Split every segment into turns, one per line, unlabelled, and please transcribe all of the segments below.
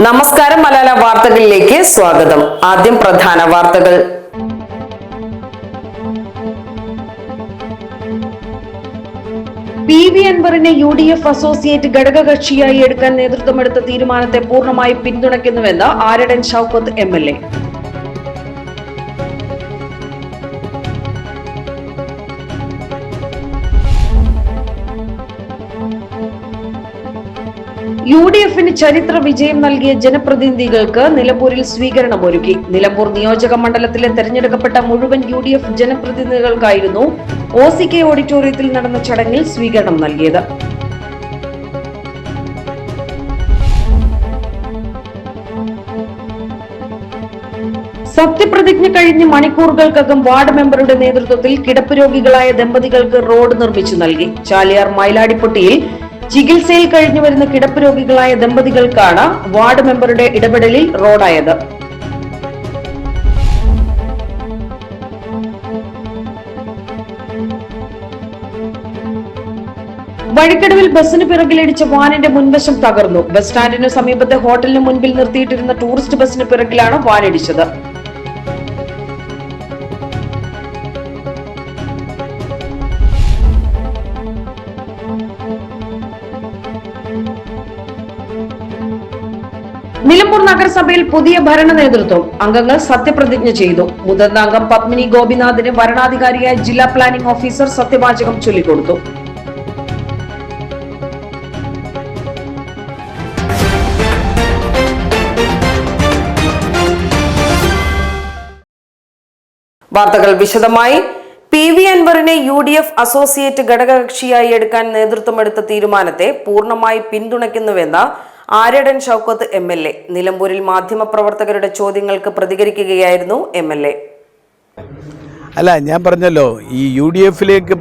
നമസ്കാരം മലയാള വാർത്തകളിലേക്ക് സ്വാഗതം. ആദ്യം പ്രധാന വാർത്തകൾ.
PV അൻവറിനെ UDF അസോസിയേറ്റ് ഘടകകക്ഷിയായി എടുക്കാൻ നേതൃത്വമെടുത്ത തീരുമാനത്തെ പൂർണ്ണമായി പിന്തുണയ്ക്കുന്നുവെന്ന് ആരടൻ ഷൌക്കത്ത് MLA. UDFന് ചരിത്ര വിജയം നൽകിയ ജനപ്രതിനിധികൾക്ക് നിലമ്പൂരിൽ സ്വീകരണമൊരുക്കി. നിലമ്പൂർ നിയോജക മണ്ഡലത്തിലെ തെരഞ്ഞെടുക്കപ്പെട്ട മുഴുവൻ UDF ജനപ്രതിനിധികൾക്കായിരുന്നു OCK ഓഡിറ്റോറിയത്തിൽ നടന്ന ചടങ്ങിൽ സ്വീകരണം നൽകിയത്. സത്യപ്രതിജ്ഞ കഴിഞ്ഞ് മണിക്കൂറുകൾക്കകം വാർഡ് മെമ്പറുടെ നേതൃത്വത്തിൽ കിടപ്പ് രോഗികളായ ദമ്പതികൾക്ക് റോഡ് നിർമ്മിച്ചു നൽകി. ചാലിയാർ മൈലാടിപ്പൊട്ടിയിൽ ചികിത്സയിൽ കഴിഞ്ഞു വരുന്ന കിടപ്പ് രോഗികളായ ദമ്പതികൾക്കാണ് വാർഡ് മെമ്പറുടെ ഇടപെടലിൽ റോഡായത്. വഴിക്കടവിൽ ബസിന് പിറകിലിടിച്ച വാനിന്റെ മുൻവശം തകർന്നു. ബസ് സ്റ്റാൻഡിന് സമീപത്തെ ഹോട്ടലിന് മുൻപിൽ നിർത്തിയിട്ടിരുന്ന ടൂറിസ്റ്റ് ബസിന് പിറകിലാണ് വാനിടിച്ചത്. നിലമ്പൂർ നഗരസഭയിൽ പുതിയ ഭരണ നേതൃത്വം അംഗങ്ങൾ സത്യപ്രതിജ്ഞ ചെയ്തു. മുതിർന്ന അംഗം പത്മിനി ഗോപിനാഥിന് വരണാധികാരിയായ ജില്ലാ പ്ലാനിംഗ് ഓഫീസർ സത്യവാചകം ചൊല്ലിക്കൊടുത്തു.
വാർത്തകൾ വിശദമായി. PV അൻവറിനെ UDF അസോസിയേറ്റ് ഘടകകക്ഷിയായി എടുക്കാൻ നേതൃത്വമെടുത്ത തീരുമാനത്തെ പൂർണ്ണമായി പിന്തുണയ്ക്കുന്നുവെന്ന് ആരടൻ ഷൌക്കത്ത് MLA. നിലമ്പൂരിൽ മാധ്യമപ്രവർത്തകരുടെ ചോദ്യങ്ങൾക്ക് പ്രതികരിക്കുകയായിരുന്നു MLA.
അല്ല, ഞാൻ പറഞ്ഞല്ലോ, ഈ UDFിലേക്ക്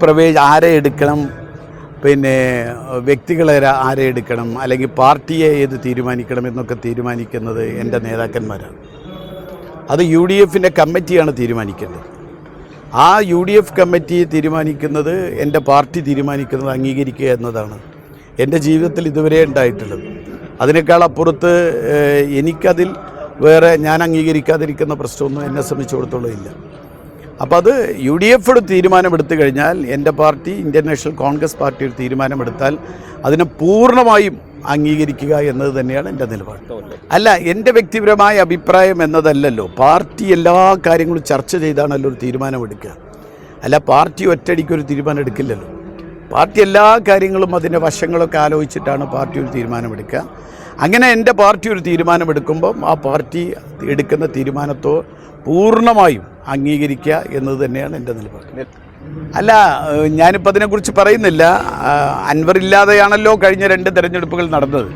ആരെ എടുക്കണം, പിന്നെ വ്യക്തികളെ ആരെ എടുക്കണം, അല്ലെങ്കിൽ പാർട്ടിയെ ഏത് തീരുമാനിക്കണം എന്നൊക്കെ തീരുമാനിക്കുന്നത് എൻ്റെ നേതാക്കന്മാരാണ്. അത് UDFിൻ്റെ കമ്മിറ്റിയാണ് തീരുമാനിക്കേണ്ടത്. ആ UDF കമ്മിറ്റി തീരുമാനിക്കുന്നത്, എൻ്റെ പാർട്ടി തീരുമാനിക്കുന്നത് അംഗീകരിക്കുക എന്നതാണ് എൻ്റെ ജീവിതത്തിൽ ഇതുവരെ ഉണ്ടായിട്ടുള്ളത്. അതിനേക്കാൾ അപ്പുറത്ത് എനിക്കതിൽ വേറെ ഞാൻ അംഗീകരിക്കാതിരിക്കുന്ന പ്രശ്നമൊന്നും എന്നെ സംബന്ധിച്ചിടത്തോളം ഇല്ല. അപ്പോൾ അത് UDF തീരുമാനമെടുത്തു കഴിഞ്ഞാൽ, എൻ്റെ party Indian national Congress party ഒരു തീരുമാനമെടുത്താൽ അതിനെ പൂർണ്ണമായും അംഗീകരിക്കുക എന്നത് തന്നെയാണ് എൻ്റെ നിലപാട്. അല്ല, എൻ്റെ വ്യക്തിപരമായ അഭിപ്രായം എന്നതല്ലല്ലോ, പാർട്ടി എല്ലാ കാര്യങ്ങളും ചർച്ച ചെയ്താണല്ലോ ഒരു തീരുമാനമെടുക്കുക. അല്ല, പാർട്ടി ഒറ്റയടിക്കൊരു തീരുമാനം എടുക്കില്ലല്ലോ. പാർട്ടി എല്ലാ കാര്യങ്ങളും അതിൻ്റെ വശങ്ങളൊക്കെ ആലോചിച്ചിട്ടാണ് പാർട്ടി ഒരു തീരുമാനമെടുക്കുക. അങ്ങനെ എൻ്റെ പാർട്ടി ഒരു തീരുമാനമെടുക്കുമ്പം ആ പാർട്ടി എടുക്കുന്ന തീരുമാനത്തോ പൂർണ്ണമായും അംഗീകരിക്കുക എന്നത് തന്നെയാണ് എൻ്റെ നിലപാട്. അല്ല, ഞാനിപ്പോൾ അതിനെക്കുറിച്ച് പറയുന്നില്ല. അൻവറില്ലാതെയാണല്ലോ കഴിഞ്ഞ 2 തെരഞ്ഞെടുപ്പുകൾ നടന്നത്.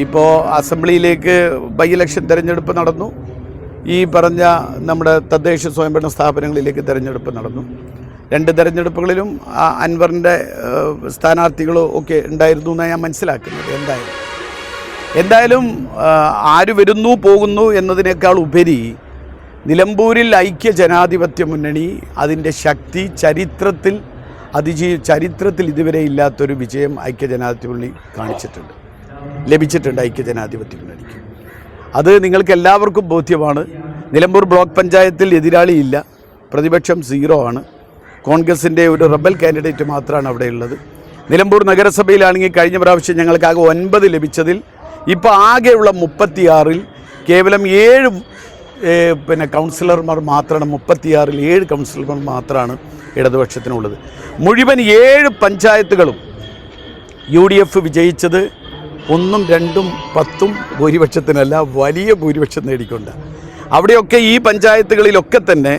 ഇപ്പോൾ അസംബ്ലിയിലേക്ക് ബൈ ഇലക്ഷൻ തെരഞ്ഞെടുപ്പ് നടന്നു. ഈ പറഞ്ഞ നമ്മുടെ തദ്ദേശ സ്വയംഭരണ സ്ഥാപനങ്ങളിലേക്ക് തെരഞ്ഞെടുപ്പ് നടന്നു. 2 തെരഞ്ഞെടുപ്പുകളിലും അൻവറിൻ്റെ സ്ഥാനാർത്ഥികളോ ഒക്കെ ഉണ്ടായിരുന്നു എന്നാണ് ഞാൻ മനസ്സിലാക്കുന്നത്. എന്തായാലും ആര് വരുന്നു പോകുന്നു എന്നതിനേക്കാൾ ഉപരി നിലമ്പൂരിൽ ഐക്യ ജനാധിപത്യ മുന്നണി അതിൻ്റെ ശക്തി ചരിത്രത്തിൽ ഇതുവരെ ഇല്ലാത്തൊരു വിജയം ഐക്യ ജനാധിപത്യ മുന്നണി ലഭിച്ചിട്ടുണ്ട് ഐക്യ ജനാധിപത്യ മുന്നണിക്ക്. അത് നിങ്ങൾക്ക് എല്ലാവർക്കും ബോധ്യമാണ്. നിലമ്പൂർ ബ്ലോക്ക് പഞ്ചായത്തിൽ എതിരാളിയില്ല, പ്രതിപക്ഷം 0 ആണ്. കോൺഗ്രസിൻ്റെ ഒരു റബൽ കാൻഡിഡേറ്റ് മാത്രമാണ് അവിടെയുള്ളത്. നിലമ്പൂർ നഗരസഭയിലാണെങ്കിൽ കഴിഞ്ഞ പ്രാവശ്യം ഞങ്ങൾക്കാകെ 9 ലഭിച്ചതിൽ ഇപ്പോൾ ആകെയുള്ള 36-ൽ കേവലം 7 കൗൺസിലർമാർ മാത്രമാണ്. 36-ൽ 7 കൗൺസിലർമാർ മാത്രമാണ് ഇടതുപക്ഷത്തിനുള്ളത്. മുഴുവൻ 7 പഞ്ചായത്തുകളും UDF വിജയിച്ചത് 1ഉം 2ഉം 10ഉം ഭൂരിപക്ഷത്തിനല്ല, വലിയ ഭൂരിപക്ഷം നേടിക്കൊണ്ട്. അവിടെയൊക്കെ ഈ പഞ്ചായത്തുകളിലൊക്കെ തന്നെ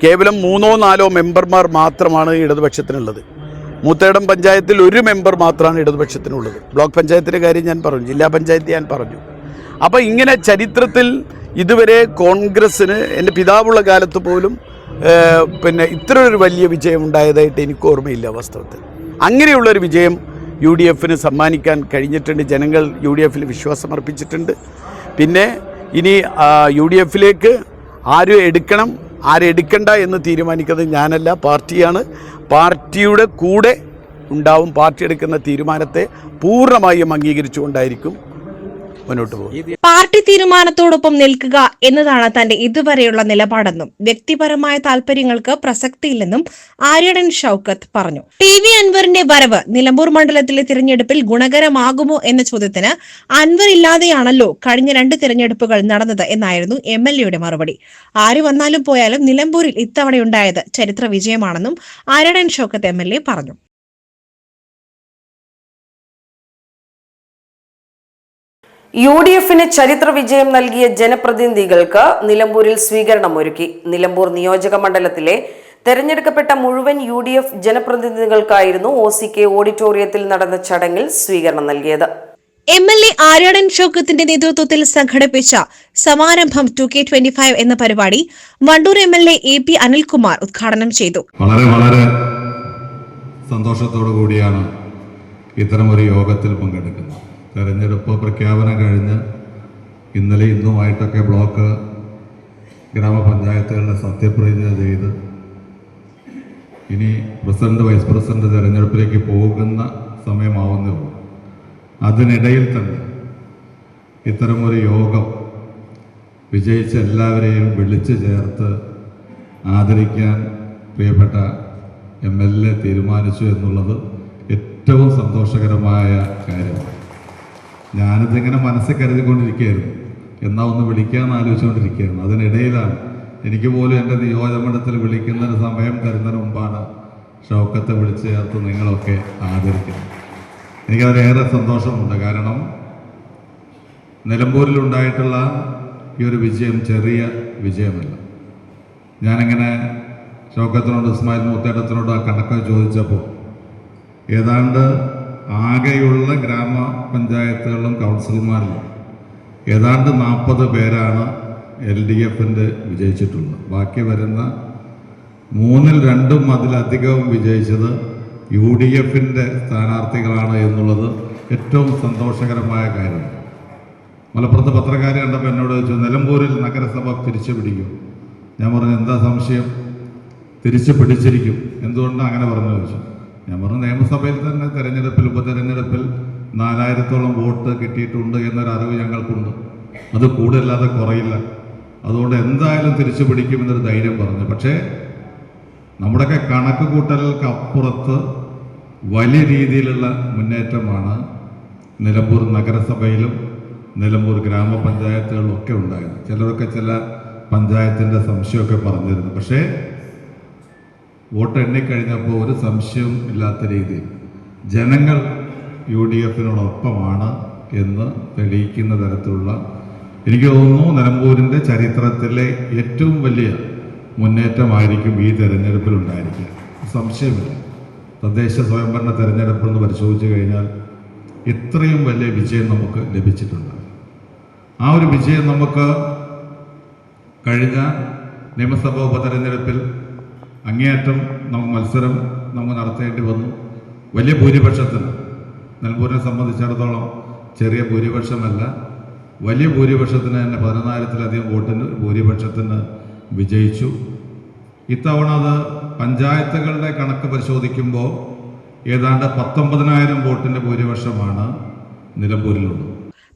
കേവലം 3-4 മെമ്പർമാർ മാത്രമാണ് ഇടതുപക്ഷത്തിനുള്ളത്. മൂത്തേടം പഞ്ചായത്തിൽ 1 മെമ്പർ മാത്രമാണ് ഇടതുപക്ഷത്തിനുള്ളത്. ബ്ലോക്ക് പഞ്ചായത്തിൻ്റെ കാര്യം ഞാൻ പറഞ്ഞു, ജില്ലാ പഞ്ചായത്ത് ഞാൻ പറഞ്ഞു. അപ്പോൾ ഇങ്ങനെ ചരിത്രത്തിൽ ഇതുവരെ കോൺഗ്രസ്സിന് എൻ്റെ പിതാവുള്ള കാലത്ത് പോലും ഇത്ര ഒരു വലിയ വിജയം ഉണ്ടായതായിട്ട് എനിക്ക് ഓർമ്മയില്ല വാസ്തവത്തിൽ. അങ്ങനെയുള്ളൊരു വിജയം UDFന് സമ്മാനിക്കാൻ കഴിഞ്ഞിട്ടുണ്ട്. ജനങ്ങൾ UDFൽ വിശ്വാസം അർപ്പിച്ചിട്ടുണ്ട്. പിന്നെ ഇനി UDFിലേക്ക് ആര് എടുക്കണം ആരെ എടുക്കണ്ട എന്ന് തീരുമാനിക്കുന്നത് ഞാനല്ല, പാർട്ടിയാണ്. പാർട്ടിയുടെ കൂടെ ഉണ്ടാവും. പാർട്ടി എടുക്കുന്ന തീരുമാനത്തെ പൂർണ്ണമായും അംഗീകരിച്ചുകൊണ്ടായിരിക്കും മുന്നോട്ട് പോകും.
പാർട്ടി തീരുമാനത്തോടൊപ്പം നിൽക്കുക എന്നതാണ് തന്റെ ഇതുവരെയുള്ള നിലപാടെന്നും വ്യക്തിപരമായ താൽപര്യങ്ങൾക്ക് പ്രസക്തിയില്ലെന്നും ആര്യടൻ ഷൌക്കത്ത് പറഞ്ഞു. ടി.വി. അൻവറിന്റെ വരവ് നിലമ്പൂർ മണ്ഡലത്തിലെ തിരഞ്ഞെടുപ്പിൽ ഗുണകരമാകുമോ എന്ന ചോദ്യത്തിന് അൻവർ ഇല്ലാതെയാണല്ലോ കഴിഞ്ഞ 2 തിരഞ്ഞെടുപ്പുകൾ നടന്നത് എന്നായിരുന്നു MLAയുടെ മറുപടി. ആര് വന്നാലും പോയാലും നിലമ്പൂരിൽ ഇത്തവണയുണ്ടായത് ചരിത്ര വിജയമാണെന്നും ആര്യടൻ ഷൌക്കത്ത് MLA പറഞ്ഞു.
UDFന് ചരിത്ര വിജയം നൽകിയ ജനപ്രതിനിധികൾക്ക് നിലമ്പൂരിൽ സ്വീകരണമൊരുക്കി. നിലമ്പൂർ നിയോജക മണ്ഡലത്തിലെ തെരഞ്ഞെടുക്കപ്പെട്ട മുഴുവൻ UDF ജനപ്രതിനിധികൾക്കായിരുന്നു OCK ഓഡിറ്റോറിയത്തിൽ നടന്ന ചടങ്ങിൽ സ്വീകരണം നൽകിയത്.
MLA ആര്യടൻ ഷൌക്കത്തിന്റെ നേതൃത്വത്തിൽ സംഘടിപ്പിച്ച സമാരംഭം 2K25 എന്ന പരിപാടി വണ്ടൂർ MLA AP അനിൽകുമാർ ഉദ്ഘാടനം ചെയ്തു.
വളരെ സന്തോഷത്തോടു കൂടിയാണ് ഇത്തരമൊരു യോഗത്തിൽ പങ്കെടുക്കുന്നത്. തെരഞ്ഞെടുപ്പ് പ്രഖ്യാപനം കഴിഞ്ഞ് ഇന്നലെ ഇന്നുമായിട്ടൊക്കെ ബ്ലോക്ക് ഗ്രാമപഞ്ചായത്തുകളുടെ സത്യപ്രതിജ്ഞ ചെയ്ത് ഇനി പ്രസിഡന്റ് വൈസ് പ്രസിഡന്റ് തെരഞ്ഞെടുപ്പിലേക്ക് പോകുന്ന സമയമാവുന്നേ ഉള്ളൂ. അതിനിടയിൽ തന്നെ ഇത്തരമൊരു യോഗം വിജയിച്ച എല്ലാവരെയും വിളിച്ചു ചേർത്ത് ആദരിക്കാൻ പ്രിയപ്പെട്ട MLA തീരുമാനിച്ചു എന്നുള്ളത് ഏറ്റവും സന്തോഷകരമായ കാര്യമാണ്. ഞാനിതിങ്ങനെ മനസ്സിൽ കരുതിക്കൊണ്ടിരിക്കുകയായിരുന്നു, എന്നാൽ ഒന്ന് വിളിക്കാമെന്ന് ആലോചിച്ചുകൊണ്ടിരിക്കുകയായിരുന്നു. അതിനിടയിലാണ് എനിക്ക് പോലും എൻ്റെ നിയോജകമണ്ഡലത്തിൽ വിളിക്കുന്നതിന് സമയം തരുന്നതിന് മുമ്പാണ് ഷൗക്കത്തെ വിളിച്ചു ചേർത്ത് നിങ്ങളൊക്കെ ആദരിക്കുന്നത്. എനിക്കതിലേറെ സന്തോഷമുണ്ട്. കാരണം നിലമ്പൂരിലുണ്ടായിട്ടുള്ള ഈ ഒരു വിജയം ചെറിയ വിജയമല്ല. ഞാനിങ്ങനെ ഷൗക്കത്തിനോട് ഇസ്മായിൽ മൂത്തേടത്തിനോട് ആ കണക്ക് ചോദിച്ചപ്പോൾ ഏതാണ്ട് ആകെയുള്ള ഗ്രാമപഞ്ചായത്തുകളിലും കൗൺസിലർമാരിലും ഏതാണ്ട് 40 പേരാണ് LDFൻ്റെ വിജയിച്ചിട്ടുള്ളത്. ബാക്കി വരുന്ന 3-2 അതിലധികവും വിജയിച്ചത് UDFൻ്റെ സ്ഥാനാർത്ഥികളാണ് എന്നുള്ളത് ഏറ്റവും സന്തോഷകരമായ കാര്യമാണ്. മലപ്പുറത്ത് പത്രക്കാരെ കണ്ടപ്പോൾ എന്നോട് ചോദിച്ചു, നിലമ്പൂരിൽ നഗരസഭ തിരിച്ചു പിടിക്കും. ഞാൻ പറഞ്ഞു, എന്താ സംശയം? തിരിച്ചു പിടിച്ചിരിക്കും. എന്തുകൊണ്ടാണ് അങ്ങനെ പറഞ്ഞു ചോദിച്ചു. ഞാൻ പറഞ്ഞു, നിയമസഭയിൽ തന്നെ തെരഞ്ഞെടുപ്പിൽ ഉപതെരഞ്ഞെടുപ്പിൽ 4000-ഓളം വോട്ട് കിട്ടിയിട്ടുണ്ട് എന്നൊരറിവ് ഞങ്ങൾക്കുണ്ട്. അത് കൂടുതലല്ലാതെ കുറയില്ല. അതുകൊണ്ട് എന്തായാലും തിരിച്ചു പിടിക്കുമെന്നൊരു ധൈര്യം പറഞ്ഞു. പക്ഷേ നമ്മുടെയൊക്കെ കണക്ക് കൂട്ടലുകൾക്ക് അപ്പുറത്ത് വലിയ രീതിയിലുള്ള മുന്നേറ്റമാണ് നിലമ്പൂർ നഗരസഭയിലും നിലമ്പൂർ ഗ്രാമപഞ്ചായത്തുകളിലും ഒക്കെ ഉണ്ടായത്. ചിലരൊക്കെ ചില പഞ്ചായത്തിൻ്റെ സംശയമൊക്കെ പറഞ്ഞിരുന്നു. പക്ഷേ വോട്ട് എണ്ണിക്കഴിഞ്ഞപ്പോൾ ഒരു സംശയവും ഇല്ലാത്ത രീതിയിൽ ജനങ്ങൾ UDFനോടൊപ്പമാണ് എന്ന് തെളിയിക്കുന്ന തരത്തിലുള്ള, എനിക്ക് തോന്നുന്നു നിലമ്പൂരിൻ്റെ ചരിത്രത്തിലെ ഏറ്റവും വലിയ മുന്നേറ്റമായിരിക്കും ഈ തെരഞ്ഞെടുപ്പിൽ ഉണ്ടായിരിക്കുക. സംശയമില്ല. തദ്ദേശ സ്വയംഭരണ തെരഞ്ഞെടുപ്പെന്ന് പരിശോധിച്ച് കഴിഞ്ഞാൽ ഇത്രയും വലിയ വിജയം നമുക്ക് ലഭിച്ചിട്ടുണ്ട്. ആ ഒരു വിജയം നമുക്ക് കഴിഞ്ഞ നിയമസഭാ ഉപതെരഞ്ഞെടുപ്പിൽ അങ്ങേയറ്റം മത്സരം നമുക്ക് നടത്തേണ്ടി വന്നു. വലിയ ഭൂരിപക്ഷത്തിന്, നിലമ്പൂരിനെ സംബന്ധിച്ചിടത്തോളം ചെറിയ ഭൂരിപക്ഷമല്ല, വലിയ ഭൂരിപക്ഷത്തിന് തന്നെ 14,000-ലധികം വോട്ടിന് ഭൂരിപക്ഷത്തിന് വിജയിച്ചു. ഇത്തവണ അത് പഞ്ചായത്തുകളുടെ കണക്ക് പരിശോധിക്കുമ്പോൾ ഏതാണ്ട് 19,000 വോട്ടിൻ്റെ ഭൂരിപക്ഷമാണ് നിലമ്പൂരിലുള്ളത്.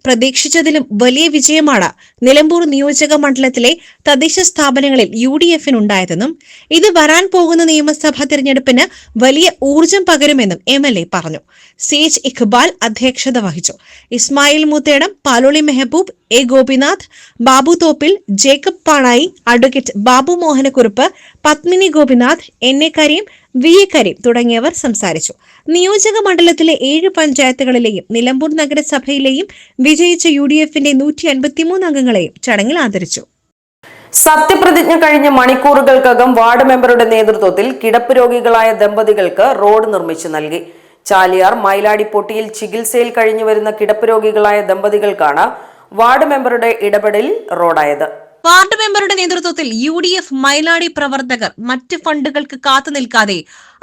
പ്രതീക്ഷിച്ചതിലും വലിയ വിജയമാണ് നിലമ്പൂർ നിയോജക മണ്ഡലത്തിലെ തദ്ദേശ സ്ഥാപനങ്ങളിൽ UDFനുണ്ടായതെന്നും ഇത് വരാൻ പോകുന്ന നിയമസഭാ തിരഞ്ഞെടുപ്പിന് വലിയ ഊർജം പകരുമെന്നും MLA പറഞ്ഞു. CH ഇഖ്ബാൽ അധ്യക്ഷത വഹിച്ചു. Ismail Moothedam, Paloli Mehaboob, A Gopinath, Babu Thoppil, Jacob Panayi, advocate Babu Mohanakurup, Padmini Gopinath, NA Kareem, VA Kareem തുടങ്ങിയവർ സംസാരിച്ചു. നിയോജക മണ്ഡലത്തിലെ 7 പഞ്ചായത്തുകളിലെയും നിലമ്പൂർ നഗരസഭയിലെയും വിജയിച്ച UDFന്റെ 153 അംഗങ്ങളെയും ചടങ്ങിൽ ആദരിച്ചു.
സത്യപ്രതിജ്ഞ കഴിഞ്ഞ മണിക്കൂറുകൾക്കകം വാർഡ് മെമ്പറുടെ നേതൃത്വത്തിൽ കിടപ്പ് രോഗികളായ ദമ്പതികൾക്ക് റോഡ് നിർമ്മിച്ചു നൽകി. ചാലിയാർ മൈലാടിപ്പൊട്ടിയിൽ ചികിത്സയിൽ കഴിഞ്ഞുവരുന്ന കിടപ്പ് രോഗികളായ ദമ്പതികൾക്കാണ് വാർഡ് മെമ്പറുടെ ഇടപെടലിൽ റോഡായത്.
വാർഡ് മെമ്പറുടെ നേതൃത്വത്തിൽ UDF മൈലാടി പ്രവർത്തകർ മറ്റ് ഫണ്ടുകൾക്ക് കാത്തുനിൽക്കാതെ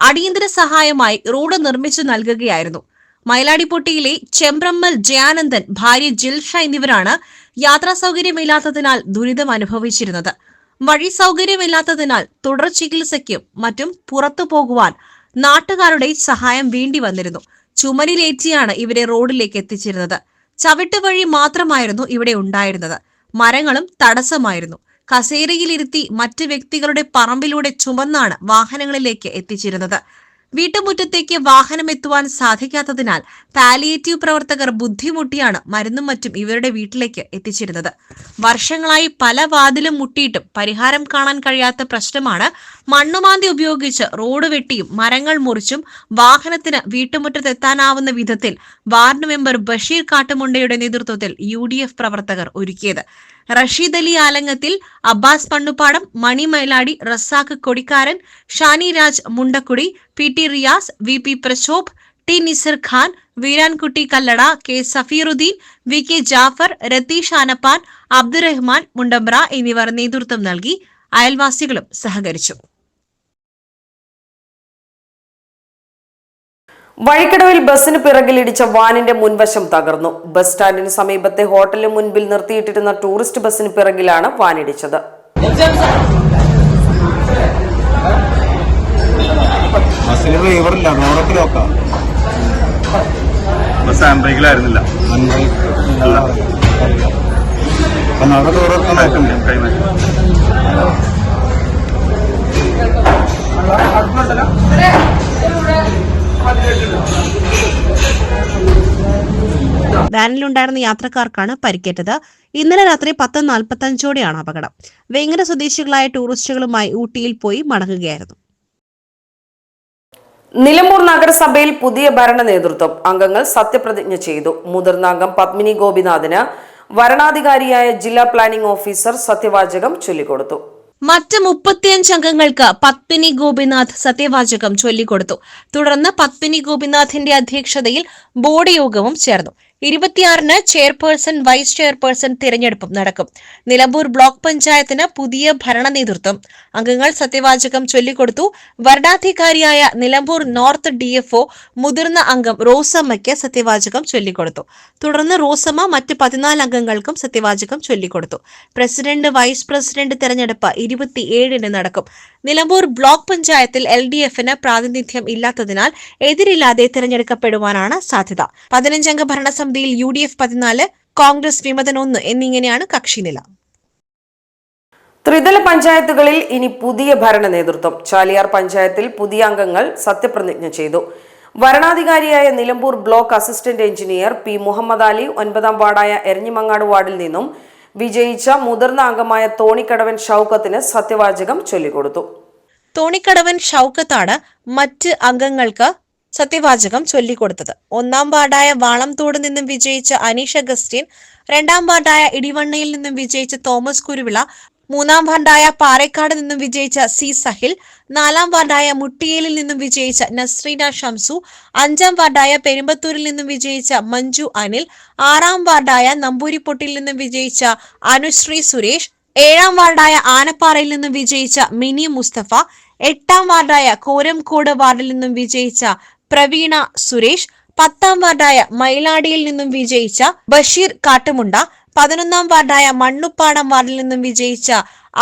അടിയന്തര സഹായമായി റോഡ് നിർമ്മിച്ചു നൽകുകയായിരുന്നു. മൈലാടിപ്പൊട്ടിയിലെ ചെമ്പ്രമ്മൽ ജയാനന്ദൻ, ഭാര്യ ജിൽഷ എന്നിവരാണ് യാത്രാ സൗകര്യമില്ലാത്തതിനാൽ ദുരിതം അനുഭവിച്ചിരുന്നത്. വഴി സൗകര്യമില്ലാത്തതിനാൽ തുടർ ചികിത്സയ്ക്കും മറ്റും പുറത്തു പോകുവാൻ നാട്ടുകാരുടെ സഹായം വേണ്ടി വന്നിരുന്നു. ചുമലിലേറ്റിയാണ് ഇവരെ റോഡിലേക്ക് എത്തിച്ചിരുന്നത്. ചവിട്ടുവഴി മാത്രമായിരുന്നു ഇവിടെ ഉണ്ടായിരുന്നത്. മരങ്ങളും തടസ്സമായിരുന്നു. കസേരയിലിരുത്തി മറ്റ് വ്യക്തികളുടെ പറമ്പിലൂടെ ചുമന്നാണ് വാഹനങ്ങളിലേക്ക് എത്തിച്ചിരുന്നത്. വീട്ടുമുറ്റത്തേക്ക് വാഹനമെത്തുവാൻ സാധിക്കാത്തതിനാൽ പാലിയേറ്റീവ് പ്രവർത്തകർ ബുദ്ധിമുട്ടിയാണ് മരുന്നും മറ്റും ഇവരുടെ വീട്ടിലേക്ക് എത്തിച്ചിരുന്നത്. വർഷങ്ങളായി പല വാതിലും മുട്ടിയിട്ടും പരിഹാരം കാണാൻ കഴിയാത്ത പ്രശ്നമാണ് മണ്ണുമാന്തി ഉപയോഗിച്ച് റോഡ് വെട്ടിയും മരങ്ങൾ മുറിച്ചും വാഹനത്തിന് വീട്ടുമുറ്റത്തെത്താനാവുന്ന വിധത്തിൽ വാർഡ് മെമ്പർ ബഷീർ കാട്ടുമുണ്ടയുടെ നേതൃത്വത്തിൽ UDF പ്രവർത്തകർ ഒരുക്കിയത്. Rashid Ali Alangathil, Abbas Pannupadam, Mani Mayiladi, Razak Kodikkaran, Shani Raj Mundakkudi, PT Riyas, VP Prashobh, T Nisar Khan, Veerankutty Kallada, K Safeeruddin, VK Jafar, Ratheesh Anappan, Abdurahman Mundambra എന്നിവർ നേതൃത്വം നൽകി. അയൽവാസികളും സഹകരിച്ചു.
വഴിക്കടവിൽ ബസിന് പിറകിലിടിച്ച വാനിന്റെ മുൻവശം തകർന്നു. ബസ് സ്റ്റാൻഡിന് സമീപത്തെ ഹോട്ടലിന് മുൻപിൽ നിർത്തിയിട്ടിരുന്ന ടൂറിസ്റ്റ് ബസിന് പിറകിലാണ് വാനിടിച്ചത്.
വാനിലുണ്ടായിരുന്ന യാത്രക്കാർക്കാണ് പരിക്കേറ്റത്. ഇന്നലെ രാത്രി 10:45ഓടെയാണ് അപകടം. വേങ്ങര സ്വദേശികളായ ടൂറിസ്റ്റുകളുമായി ഊട്ടിയിൽ പോയി മടങ്ങുകയായിരുന്നു.
നിലമ്പൂർ നഗരസഭയിൽ പുതിയ ഭരണ നേതൃത്വം അംഗങ്ങൾ സത്യപ്രതിജ്ഞ ചെയ്തു. മുതിർന്ന അംഗം പത്മിനി ഗോപിനാഥിന് വരണാധികാരിയായ ജില്ലാ പ്ലാനിംഗ് ഓഫീസർ സത്യവാചകം ചൊല്ലിക്കൊടുത്തു.
മറ്റ് 35 അംഗങ്ങൾക്ക് പത്മിനി ഗോപിനാഥ് സത്യവാചകം ചൊല്ലിക്കൊടുത്തു. തുടർന്ന് പത്മിനി ഗോപിനാഥിന്റെ അധ്യക്ഷതയിൽ ബോർഡ് യോഗവും ചേർന്നു. 26-ന് ചെയർപേഴ്സൺ, വൈസ് ചെയർപേഴ്സൺ തിരഞ്ഞെടുപ്പും നടക്കും. നിലമ്പൂർ ബ്ലോക്ക് പഞ്ചായത്തിന് പുതിയ ഭരണ നേതൃത്വം അംഗങ്ങൾ സത്യവാചകം ചൊല്ലിക്കൊടുത്തു. വരണാധികാരിയായ നിലമ്പൂർ നോർത്ത് DFO മുതിർന്ന അംഗം റോസമ്മയ്ക്ക് സത്യവാചകം ചൊല്ലിക്കൊടുത്തു. തുടർന്ന് റോസമ്മ മറ്റ് 14 അംഗങ്ങൾക്കും സത്യവാചകം ചൊല്ലിക്കൊടുത്തു. പ്രസിഡന്റ്, വൈസ് പ്രസിഡന്റ് തെരഞ്ഞെടുപ്പ് 27-ന് നടക്കും. നിലമ്പൂർ ബ്ലോക്ക് പഞ്ചായത്തിൽ LDFന് പ്രാതിനിധ്യം ഇല്ലാത്തതിനാൽ എതിരില്ലാതെ തിരഞ്ഞെടുക്കപ്പെടുവാനാണ് സാധ്യത. 15-അംഗ ഭരണസമിതിയിൽ UDF 14, കോൺഗ്രസ് വിമതൻ 1 എന്നിങ്ങനെയാണ് കക്ഷിനില.
ത്രിതല പഞ്ചായത്തുകളിൽ ഇനി പുതിയ ഭരണ നേതൃത്വം. ചാലിയാർ പഞ്ചായത്തിൽ പുതിയ അംഗങ്ങൾ സത്യപ്രതിജ്ഞ ചെയ്തു. വരണാധികാരിയായ Nilambur block assistant engineer P Muhammad Ali, 9-ാം വാർഡായ എരഞ്ഞിമങ്ങാട് വാർഡിൽ നിന്നും വിജയിച്ച മുതിർന്ന അംഗമായ തോണിക്കടവൻ ഷൌക്കത്തിന് സത്യവാചകം ചൊല്ലിക്കൊടുത്തു.
തോണിക്കടവൻ ഷൌക്കത്താണ് മറ്റ് അംഗങ്ങൾക്ക് സത്യവാചകം ചൊല്ലിക്കൊടുത്തത്. 1-ാം വാർഡായ വാളംതോട് നിന്നും വിജയിച്ച അനീഷ് അഗസ്റ്റിൻ, 2-ാം വാർഡായ ഇടിവണ്ണയിൽ നിന്നും വിജയിച്ച തോമസ് കുരുവിള, 3-ാം വാർഡായ പാറേക്കാട് നിന്നും വിജയിച്ച C സഹിൽ, 4-ാം വാർഡായ മുട്ടിയേലിൽ നിന്നും വിജയിച്ച നസ്രീന ഷംസു, 5-ാം വാർഡായ പെരുമ്പത്തൂരിൽ നിന്നും വിജയിച്ച മഞ്ജു അനിൽ, 6-ാം വാർഡായ നമ്പൂരിപ്പൊട്ടിൽ നിന്നും വിജയിച്ച അനുശ്രീ സുരേഷ്, 7-ാം വാർഡായ ആനപ്പാറയിൽ നിന്നും വിജയിച്ച മിനി മുസ്തഫ, 8-ാം വാർഡായ കോരംകോട് വാർഡിൽ നിന്നും വിജയിച്ച പ്രവീണ സുരേഷ്, 10-ാം വാർഡായ മൈലാടിയിൽ നിന്നും വിജയിച്ച ബഷീർ കാട്ടുമുണ്ട, 11-ാം വാർഡായ മണ്ണുപ്പാടം വാർഡിൽ നിന്നും വിജയിച്ച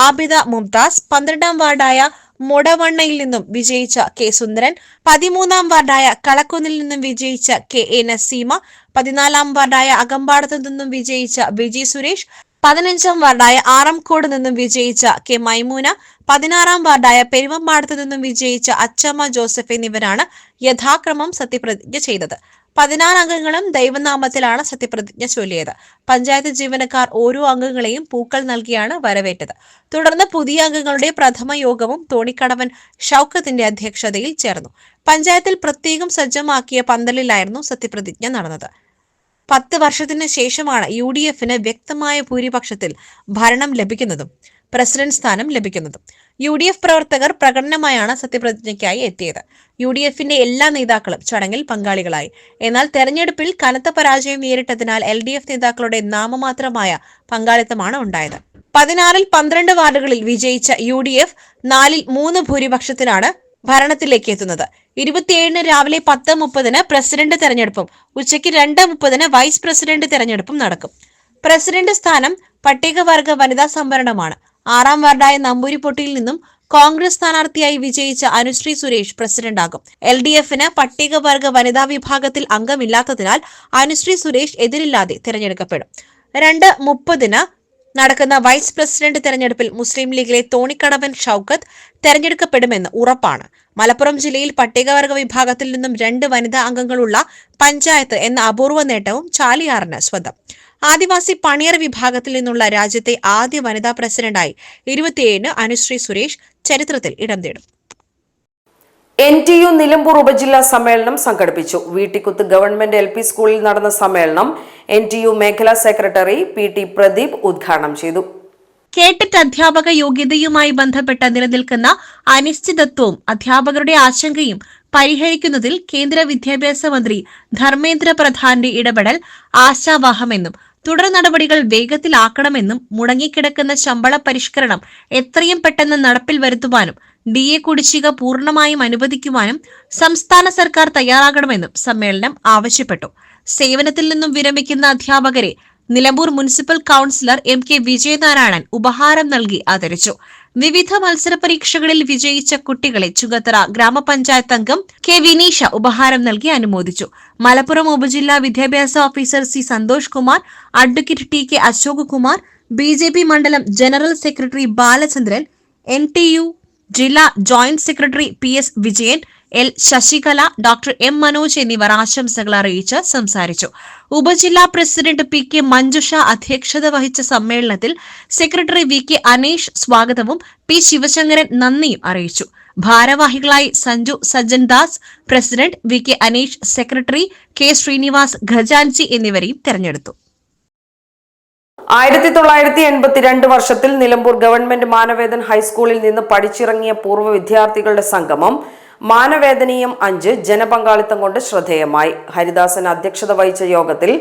ആബിദ മുംതാസ്, 12-ാം വാർഡായ മൊടവണ്ണയിൽ നിന്നും വിജയിച്ച K സുന്ദരൻ, 13-ാം വാർഡായ കളക്കുന്നിൽ നിന്നും വിജയിച്ച KA നസീമ, 14-ാം വാർഡായ അകമ്പാടത്തു നിന്നും വിജയിച്ച വിജി സുരേഷ്, 15-ാം വാർഡായ ആറംകോട് നിന്നും വിജയിച്ച K മൈമൂന, 16-ാം വാർഡായ പെരുവമ്പാടത്തു നിന്നും വിജയിച്ച അച്ചമ്മ ജോസഫ് എന്നിവരാണ് യഥാക്രമം സത്യപ്രതിജ്ഞ ചെയ്തത്. 16 അംഗങ്ങളും ദൈവനാമത്തിലാണ് സത്യപ്രതിജ്ഞ ചൊല്ലിയത്. പഞ്ചായത്ത് ജീവനക്കാർ ഓരോ അംഗങ്ങളെയും പൂക്കൾ നൽകിയാണ് വരവേറ്റത്. തുടർന്ന് പുതിയ അംഗങ്ങളുടെ പ്രഥമ യോഗവും തോണിക്കടവൻ ഷൌക്കത്തിന്റെ അധ്യക്ഷതയിൽ ചേർന്നു. പഞ്ചായത്തിൽ പ്രത്യേകം സജ്ജമാക്കിയ പന്തലിലായിരുന്നു സത്യപ്രതിജ്ഞ നടന്നത്. 10 വർഷത്തിന് ശേഷമാണ് UDFന് വ്യക്തമായ ഭൂരിപക്ഷത്തിൽ ഭരണം ലഭിക്കുന്നതും പ്രസിഡന്റ് സ്ഥാനം ലഭിക്കുന്നതും. UDF പ്രവർത്തകർ പ്രകടനമായാണ് സത്യപ്രതിജ്ഞയ്ക്കായി എത്തിയത്. UDFന്റെ എല്ലാ നേതാക്കളും ചടങ്ങിൽ പങ്കാളികളായി. എന്നാൽ തെരഞ്ഞെടുപ്പിൽ കനത്ത പരാജയം നേരിട്ടതിനാൽ LDF നേതാക്കളുടെ നാമമാത്രമായ പങ്കാളിത്തമാണ് ഉണ്ടായത്. 16-ൽ 12 വാർഡുകളിൽ വിജയിച്ച UDF 4-ൽ 3 ഭൂരിപക്ഷത്തിനാണ് ഭരണത്തിലേക്ക് എത്തുന്നത്. 27-ന് രാവിലെ 10:30-ന് പ്രസിഡന്റ് തെരഞ്ഞെടുപ്പും ഉച്ചയ്ക്ക് 2:30-ന് വൈസ് പ്രസിഡന്റ് തെരഞ്ഞെടുപ്പും നടക്കും. പ്രസിഡന്റ് സ്ഥാനം പട്ടികവർഗ വനിതാ സംവരണമാണ്. 6-ാം വാർഡായ നമ്പൂരിപ്പൊട്ടിയിൽ നിന്നും കോൺഗ്രസ് സ്ഥാനാർത്ഥിയായി വിജയിച്ച അനുശ്രീ സുരേഷ് പ്രസിഡന്റാകും. LDF-ന് പട്ടികവർഗ വനിതാ വിഭാഗത്തിൽ അംഗമില്ലാത്തതിനാൽ അനുശ്രീ സുരേഷ് എതിരില്ലാതെ തിരഞ്ഞെടുക്കപ്പെടും. 2:30-ന് നടക്കുന്ന വൈസ് പ്രസിഡന്റ് തെരഞ്ഞെടുപ്പിൽ മുസ്ലിം ലീഗിലെ തോണിക്കടവൻ ഷൌക്കത്ത് തെരഞ്ഞെടുക്കപ്പെടുമെന്ന് ഉറപ്പാണ്. മലപ്പുറം ജില്ലയിൽ പട്ടികവർഗ വിഭാഗത്തിൽ നിന്നും 2 വനിതാ അംഗങ്ങളുള്ള പഞ്ചായത്ത് എന്ന അപൂർവ നേട്ടവും ചാലിയാറിന് സ്വന്തം. ആദിവാസി പണിയർ വിഭാഗത്തിൽ നിന്നുള്ള രാജ്യത്തെ ആദ്യ വനിതാ പ്രസിഡന്റായി 27-ന് അനുശ്രീ സുരേഷ് ചരിത്രത്തിൽ ഇടം തേടും.
NTU നിലമ്പൂർ ഉപജില്ലാ സമ്മേളനം സംഘടിപ്പിച്ചു. വീട്ടിക്കുത്ത് ഗവൺമെന്റ് LP സ്കൂളിൽ നടന്ന സമ്മേളനം NTU മേഖലാ സെക്രട്ടറി PT പ്രദീപ് ഉദ്ഘാടനം ചെയ്തു.
കേട്ടറ്റ് അധ്യാപക യോഗ്യതയുമായി ബന്ധപ്പെട്ട് നിലനിൽക്കുന്ന അനിശ്ചിതത്വവും അധ്യാപകരുടെ ആശങ്കയും പരിഹരിക്കുന്നതിൽ കേന്ദ്ര വിദ്യാഭ്യാസ മന്ത്രി ധർമ്മേന്ദ്ര പ്രധാന്റെ ഇടപെടൽ ആശാവഹമെന്നും തുടർ നടപടികൾ വേഗത്തിലാക്കണമെന്നും മുടങ്ങിക്കിടക്കുന്ന ശമ്പള പരിഷ്കരണം എത്രയും പെട്ടെന്ന് നടപ്പിൽ വരുത്തുവാനും DA കുടിശ്ശിക പൂർണ്ണമായും അനുവദിക്കുവാനും സംസ്ഥാന സർക്കാർ തയ്യാറാകണമെന്നും സമ്മേളനം ആവശ്യപ്പെട്ടു. സേവനത്തിൽ നിന്നും വിരമിക്കുന്ന അധ്യാപകരെ Nilambur municipal councillor MK Vijayanarayanan ഉപഹാരം നൽകി ആദരിച്ചു. വിവിധ മത്സര പരീക്ഷകളിൽ വിജയിച്ച കുട്ടികളെ ചുങ്കത്തറ ഗ്രാമപഞ്ചായത്ത് അംഗം K വിനീഷ ഉപഹാരം നൽകി അനുമോദിച്ചു. മലപ്പുറം ഉപജില്ലാ വിദ്യാഭ്യാസ officer C Santhosh Kumar, advocate TK Ashok Kumar, BJP മണ്ഡലം ജനറൽ സെക്രട്ടറി ബാലചന്ദ്രൻ, NTU ജില്ലാ joint secretary PS Vijayan, L Sasikala, doctor M Manoj എന്നിവർ ആശംസകൾ അറിയിച്ച് സംസാരിച്ചു. ഉപജില്ലാ പ്രസിഡന്റ് PK മഞ്ജുഷ അധ്യക്ഷത വഹിച്ച സമ്മേളനത്തിൽ സെക്രട്ടറി VK അനീഷ് സ്വാഗതവും P ശിവശങ്കരൻ നന്ദിയും അറിയിച്ചു. ഭാരവാഹികളായി Sanju Sajjan Das, president VK Aneesh, secretary K Srinivas ഖജാൻജി എന്നിവരെയും തെരഞ്ഞെടുത്തു.
1982 വർഷത്തിൽ നിലമ്പൂർ ഗവൺമെന്റ് മാനവേദൻ ഹൈസ്കൂളിൽ നിന്ന് പഠിച്ചിറങ്ങിയ പൂർവ്വ വിദ്യാർത്ഥികളുടെ സംഗമം മാനവേദനീയം 5 ജനപങ്കാളിത്തം കൊണ്ട് ശ്രദ്ധേയമായി. ഹരിദാസൻ അധ്യക്ഷത വഹിച്ച യോഗത്തിൽ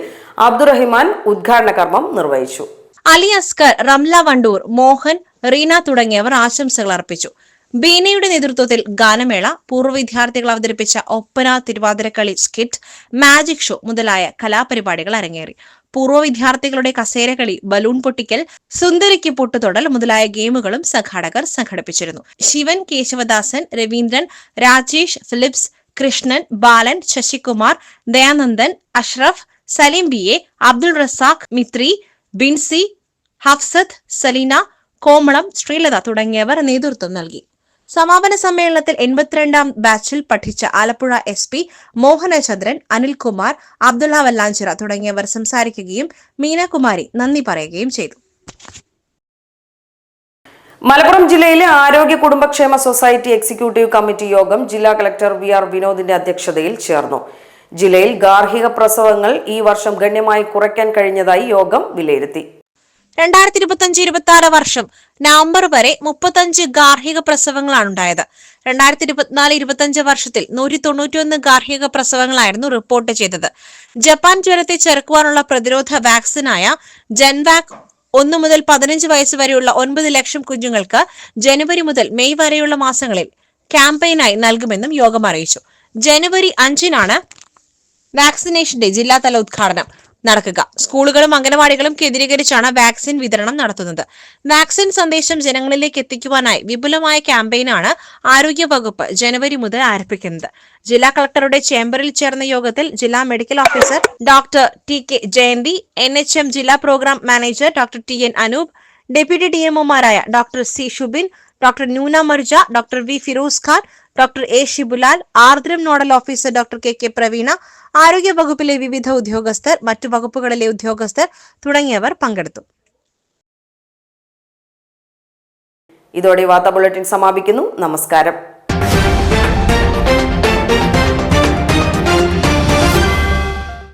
അബ്ദുറഹിമാൻ ഉദ്ഘാടന കർമ്മം നിർവഹിച്ചു.
അലി അസ്കർ, റംല വണ്ടൂർ, മോഹൻ, റീന തുടങ്ങിയവർ ആശംസകൾ അർപ്പിച്ചു. ബീനയുടെ നേതൃത്വത്തിൽ ഗാനമേള, പൂർവ്വ വിദ്യാർത്ഥികൾ അവതരിപ്പിച്ച Oppana, Thiruvathirakali, skit, magic show മുതലായ കലാപരിപാടികൾ അരങ്ങേറി. പൂർവ്വ വിദ്യാർത്ഥികളുടെ കസേരകളി, ബലൂൺ പൊട്ടിക്കൽ, സുന്ദരിക്ക് പൊട്ടുതൊടൽ മുതലായ ഗെയിമുകളും സംഘാടകർ സംഘടിപ്പിച്ചിരുന്നു. ശിവൻ, കേശവദാസൻ, രവീന്ദ്രൻ, രാജേഷ്, ഫിലിപ്സ്, കൃഷ്ണൻ, ബാലൻ, ശശികുമാർ, ദയാനന്ദൻ, അഷ്റഫ്, സലീം BA, അബ്ദുൾ റസാഖ്, മിത്രി, ബിൻസി, ഹഫ്സത്ത്, സലീന, കോമളം, ശ്രീലത തുടങ്ങിയവർ നേതൃത്വം നൽകി. സമാപന സമ്മേളനത്തിൽ 82-ാം ബാച്ചിൽ പഠിച്ച ആലപ്പുഴ SP മോഹനചന്ദ്രൻ, അനിൽകുമാർ, അബ്ദുള്ള വല്ലാഞ്ചിറ തുടങ്ങിയവർ സംസാരിക്കുകയും മീനാകുമാരി നന്ദി പറയുകയും ചെയ്തു.
മലപ്പുറം ജില്ലയിലെ ആരോഗ്യ കുടുംബക്ഷേമ സൊസൈറ്റി എക്സിക്യൂട്ടീവ് കമ്മിറ്റി യോഗം ജില്ലാ കളക്ടർ VR വിനോദിന്റെ അധ്യക്ഷതയിൽ ചേർന്നു. ജില്ലയിൽ ഗാർഹിക പ്രസവങ്ങൾ ഈ വർഷം ഗണ്യമായി കുറയ്ക്കാൻ കഴിഞ്ഞതായി യോഗം വിലയിരുത്തി.
2025-26 വർഷം നവംബർ വരെ 35 ഗാർഹിക പ്രസവങ്ങളാണ് ഉണ്ടായത്. 2024-25 വർഷത്തിൽ 191 ഗാർഹിക പ്രസവങ്ങളായിരുന്നു റിപ്പോർട്ട് ചെയ്തത്. ജപ്പാൻ ജ്വരത്തെ ചെറുക്കുവാനുള്ള പ്രതിരോധ വാക്സിനായ ജൻവാക് 1 മുതൽ 15 വയസ്സ് വരെയുള്ള 9 ലക്ഷം കുഞ്ഞുങ്ങൾക്ക് ജനുവരി മുതൽ മെയ് വരെയുള്ള മാസങ്ങളിൽ ക്യാമ്പയിനായി നൽകുമെന്നും യോഗം അറിയിച്ചു. ജനുവരി 5-നാണ് വാക്സിനേഷന്റെ ജില്ലാതല ഉദ്ഘാടനം നടക്കുക. സ്കൂളുകളും അംഗനവാടികളും കേന്ദ്രീകരിച്ചാണ് വാക്സിൻ വിതരണം നടത്തുന്നത്. വാക്സിൻ സന്ദേശം ജനങ്ങളിലേക്ക് എത്തിക്കുവാനായി വിപുലമായ ക്യാമ്പയിനാണ് ആരോഗ്യവകുപ്പ് ജനുവരി മുതൽ ആരംഭിക്കുന്നത്. ജില്ലാ കളക്ടറുടെ ചേംബറിൽ ചേർന്ന യോഗത്തിൽ ജില്ലാ medical officer doctor TK Jayanthi, NHM ജില്ലാ program manager doctor TN Anoop, deputy DMOമാരായ doctor C Shubin, doctor Nyuna Marja, doctor V Firoz Khan, doctor A Shibulal, Aardram nodal officer doctor KK Praveena, ആരോഗ്യ വകുപ്പിലെ വിവിധ ഉദ്യോഗസ്ഥർ, മറ്റു വകുപ്പുകളിലെ ഉദ്യോഗസ്ഥർ തുടങ്ങിയവർ പങ്കെടുത്തു.
ഇതോടെ വാർത്താ ബുള്ളറ്റിൻ സമാപിക്കുന്നു. നമസ്കാരം.